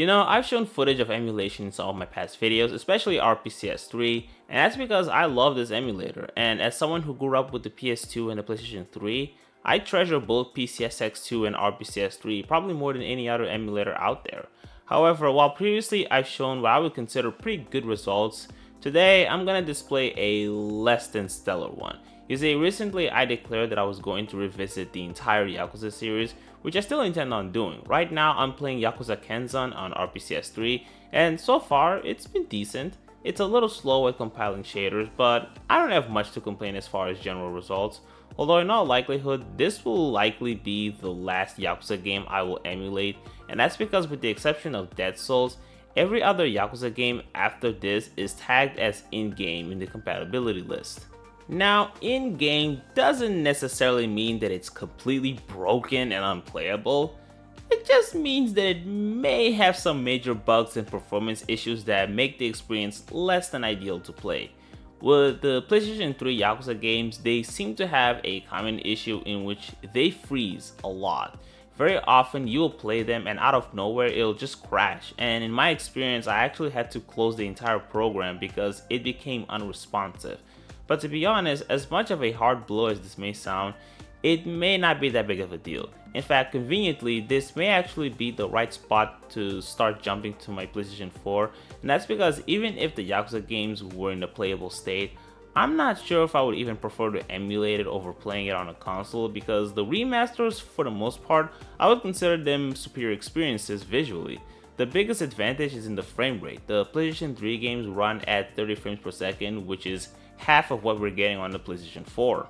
I've shown footage of emulation in some of my past videos, especially RPCS3, and that's because I love this emulator, and as someone who grew up with the PS2 and the PlayStation 3, I treasure both PCSX2 and RPCS3 probably more than any other emulator out there. However, while previously I've shown what I would consider pretty good results, today I'm gonna display a less than stellar one. You see, recently I declared that I was going to revisit the entire Yakuza series, which I still intend on doing. Right now I'm playing Yakuza Kenzan on RPCS3, and so far it's been decent. It's a little slow at compiling shaders, but I don't have much to complain as far as general results. Although in all likelihood, this will likely be the last Yakuza game I will emulate, and that's because with the exception of Dead Souls, every other Yakuza game after this is tagged as in-game in the compatibility list. Now, in-game doesn't necessarily mean that it's completely broken and unplayable. It just means that it may have some major bugs and performance issues that make the experience less than ideal to play. With the PlayStation 3 Yakuza games, they seem to have a common issue in which they freeze a lot. Very often you will play them and out of nowhere it'll just crash, and in my experience I actually had to close the entire program because it became unresponsive. But to be honest, as much of a hard blow as this may sound, it may not be that big of a deal. In fact, conveniently, this may actually be the right spot to start jumping to my PlayStation 4, and that's because even if the Yakuza games were in a playable state, I'm not sure if I would even prefer to emulate it over playing it on a console, because the remasters, for the most part, I would consider them superior experiences visually. The biggest advantage is in the frame rate. The PlayStation 3 games run at 30 frames per second, which is half of what we're getting on the PlayStation 4.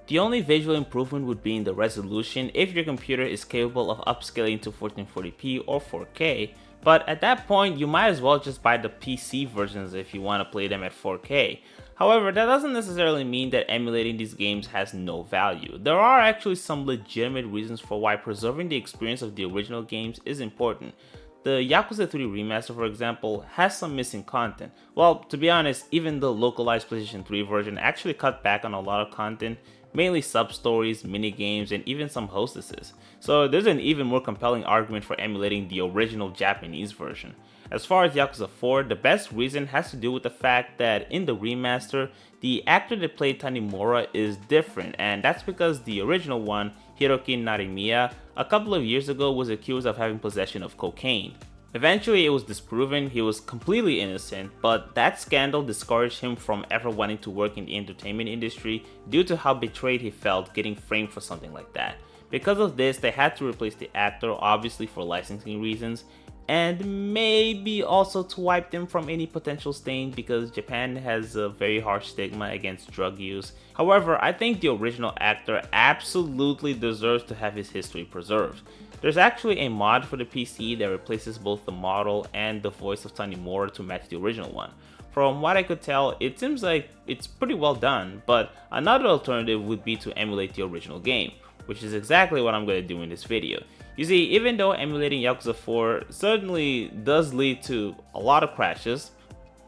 The only visual improvement would be in the resolution if your computer is capable of upscaling to 1440p or 4K, but at that point you might as well just buy the PC versions if you want to play them at 4K. However, that doesn't necessarily mean that emulating these games has no value. There are actually some legitimate reasons for why preserving the experience of the original games is important. The Yakuza 3 remaster, for example, has some missing content. Well, to be honest, even the localized PlayStation 3 version actually cut back on a lot of content, mainly sub-stories, minigames, and even some hostesses. So there's an even more compelling argument for emulating the original Japanese version. As far as Yakuza 4, the best reason has to do with the fact that in the remaster, the actor that played Tanimura is different, and that's because the original one, Hiroki Narimiya, a couple of years ago was accused of having possession of cocaine. Eventually it was disproven he was completely innocent, but that scandal discouraged him from ever wanting to work in the entertainment industry due to how betrayed he felt getting framed for something like that. Because of this, they had to replace the actor, obviously for licensing reasons, and maybe also to wipe them from any potential stain because Japan has a very harsh stigma against drug use. However, I think the original actor absolutely deserves to have his history preserved. There's actually a mod for the PC that replaces both the model and the voice of Tanimura to match the original one. From what I could tell, it seems like it's pretty well done, but another alternative would be to emulate the original game, which is exactly what I'm going to do in this video. You see, even though emulating Yakuza 4 certainly does lead to a lot of crashes,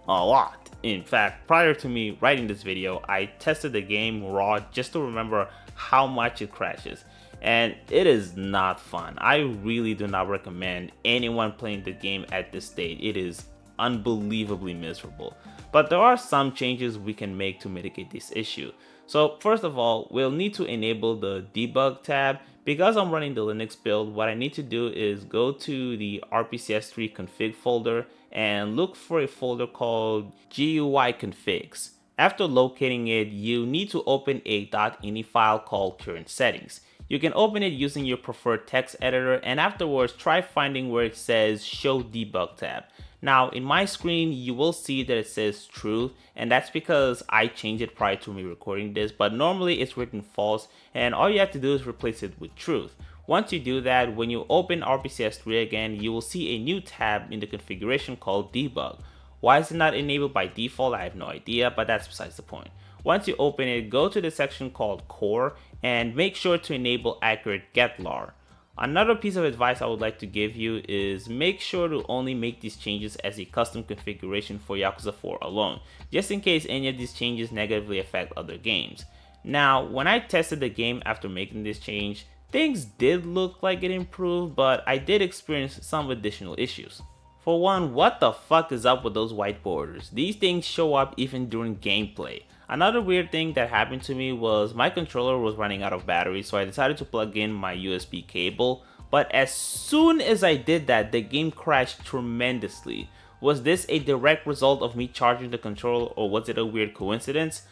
a lot. In fact, prior to me writing this video, I tested the game raw just to remember how much it crashes. And it is not fun. I really do not recommend anyone playing the game at this state. It is unbelievably miserable. But there are some changes we can make to mitigate this issue. So first of all, we'll need to enable the debug tab. Because I'm running the Linux build, what I need to do is go to the RPCS3 config folder and look for a folder called GUI configs. After locating it, you need to open a .ini file called current settings. You can open it using your preferred text editor, and afterwards try finding where it says show debug tab. Now in my screen you will see that it says true, and that's because I changed it prior to me recording this, but normally it's written false, and all you have to do is replace it with truth. Once you do that, when you open RPCS3 again, you will see a new tab in the configuration called debug. Why is it not enabled by default? I have no idea, but that's besides the point. Once you open it, go to the section called core and make sure to enable accurate getlar. Another piece of advice I would like to give you is make sure to only make these changes as a custom configuration for Yakuza 4 alone, just in case any of these changes negatively affect other games. Now, when I tested the game after making this change, things did look like it improved, but I did experience some additional issues. For one, what the fuck is up with those white borders? These things show up even during gameplay. Another weird thing that happened to me was my controller was running out of battery, so I decided to plug in my USB cable, but as soon as I did that, the game crashed tremendously. Was this a direct result of me charging the controller, or was it a weird coincidence?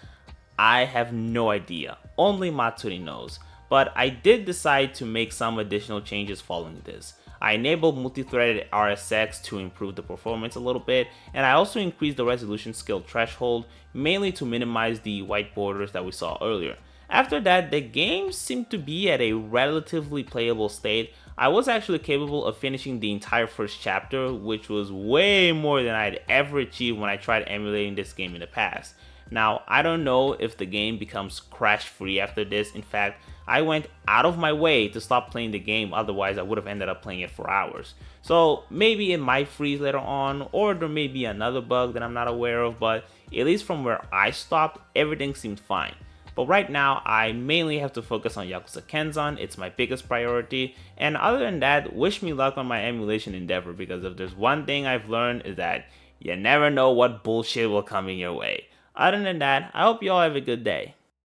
I have no idea. Only Matsuri knows. But I did decide to make some additional changes following this. I enabled multi-threaded RSX to improve the performance a little bit, and I also increased the resolution scale threshold, mainly to minimize the white borders that we saw earlier. After that, the game seemed to be at a relatively playable state. I was actually capable of finishing the entire first chapter, which was way more than I'd ever achieved when I tried emulating this game in the past. Now, I don't know if the game becomes crash free after this. In fact, I went out of my way to stop playing the game, otherwise I would have ended up playing it for hours. So maybe it might freeze later on, or there may be another bug that I'm not aware of, but at least from where I stopped, everything seemed fine. But right now, I mainly have to focus on Yakuza Kenzan, it's my biggest priority, and other than that, wish me luck on my emulation endeavor, because if there's one thing I've learned is that you never know what bullshit will come in your way. Other than that, I hope you all have a good day.